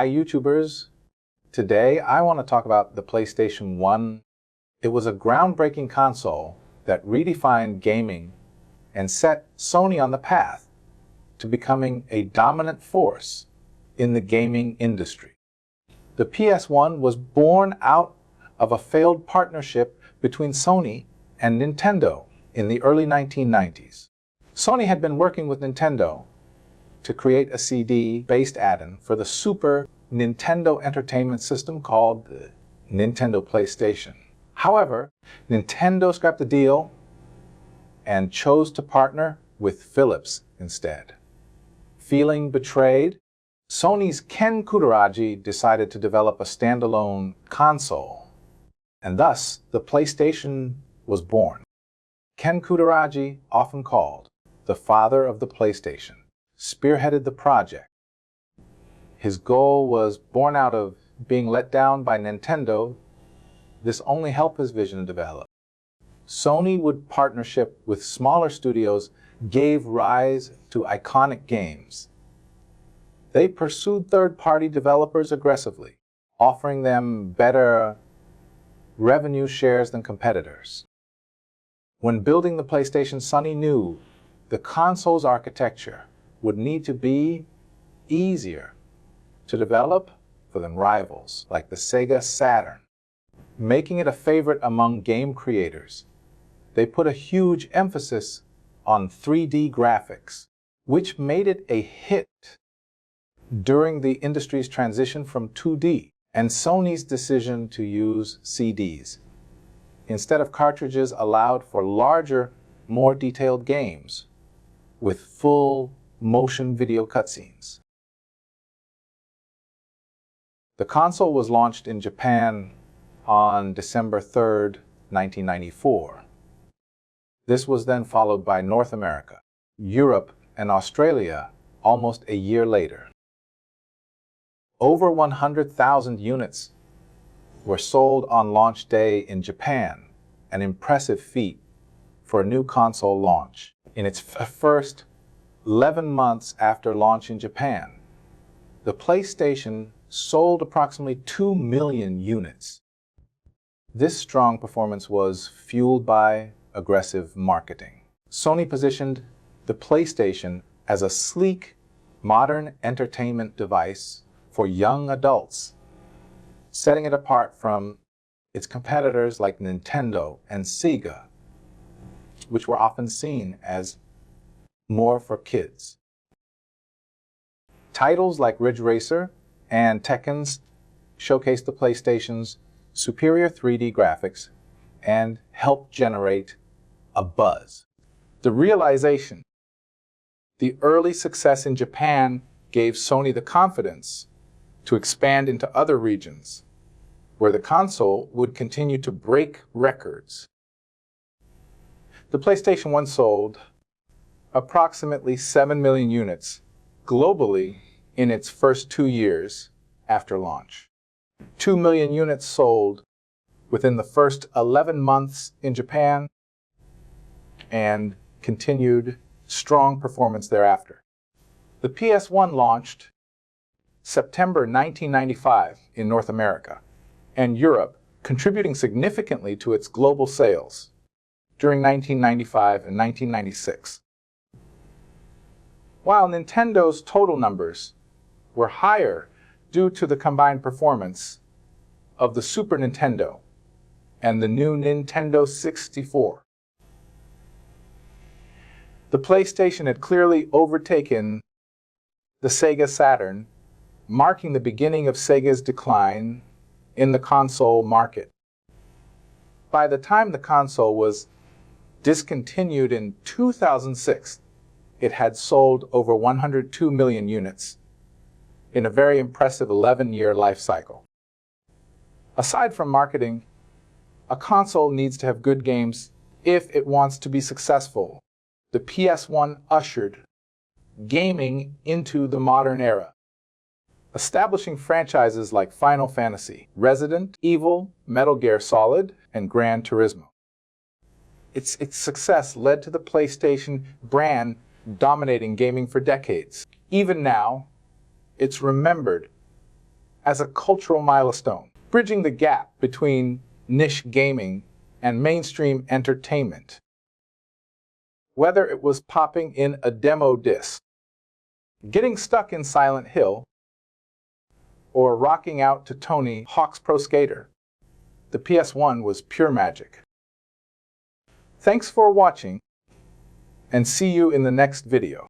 Hi YouTubers, today I want to talk about the PlayStation 1. It was a groundbreaking console that redefined gaming and set Sony on the path to becoming a dominant force in the gaming industry. The PS1 was born out of a failed partnership between Sony and Nintendo in the early 1990s. Sony had been working with Nintendo to create a CD-based add-in for the Super Nintendo Entertainment System called the Nintendo PlayStation. However, Nintendo scrapped the deal and chose to partner with Philips instead. Feeling betrayed, Sony's Ken Kutaragi decided to develop a standalone console, and thus the PlayStation was born. Ken Kutaragi, often called the father of the PlayStation, spearheaded the project. His goal was born out of being let down by Nintendo. This only helped his vision develop. Sony would partnership with smaller studios gave rise to iconic games. They pursued third-party developers aggressively, offering them better revenue shares than competitors. When building the PlayStation, Sony knew the console's architecture would need to be easier to develop than rivals like the Sega Saturn, making it a favorite among game creators. They put a huge emphasis on 3D graphics, which made it a hit during the industry's transition from 2D and Sony's decision to use CDs instead of cartridges allowed for larger, more detailed games with full motion video cutscenes. The console was launched in Japan on December 3rd, 1994. This was then followed by North America, Europe, and Australia almost a year later. Over 100,000 units were sold on launch day in Japan, an impressive feat for a new console launch. In its first 11 months after launch in Japan, the PlayStation sold approximately 2 million units. This strong performance was fueled by aggressive marketing. Sony positioned the PlayStation as a sleek, modern entertainment device for young adults, setting it apart from its competitors like Nintendo and Sega, which were often seen as more for kids. Titles like Ridge Racer and Tekken showcased the PlayStation's superior 3D graphics and helped generate a buzz. The realization, the early success in Japan gave Sony the confidence to expand into other regions, where the console would continue to break records. The PlayStation 1 sold approximately 7 million units globally in its first 2 years after launch. 2 million units sold within the first 11 months in Japan and continued strong performance thereafter. The PS1 launched September 1995 in North America and Europe, contributing significantly to its global sales during 1995 and 1996. While Nintendo's total numbers were higher due to the combined performance of the Super Nintendo and the new Nintendo 64. The PlayStation had clearly overtaken the Sega Saturn, marking the beginning of Sega's decline in the console market. By the time the console was discontinued in 2006, it had sold over 102 million units in a very impressive 11-year life cycle. Aside from marketing, a console needs to have good games if it wants to be successful. The PS1 ushered gaming into the modern era, establishing franchises like Final Fantasy, Resident Evil, Metal Gear Solid, and Gran Turismo. Its success led to the PlayStation brand dominating gaming for decades. Even now, it's remembered as a cultural milestone, bridging the gap between niche gaming and mainstream entertainment. Whether it was popping in a demo disc, getting stuck in Silent Hill, or rocking out to Tony Hawk's Pro Skater, the PS1 was pure magic. Thanks for watching, and see you in the next video.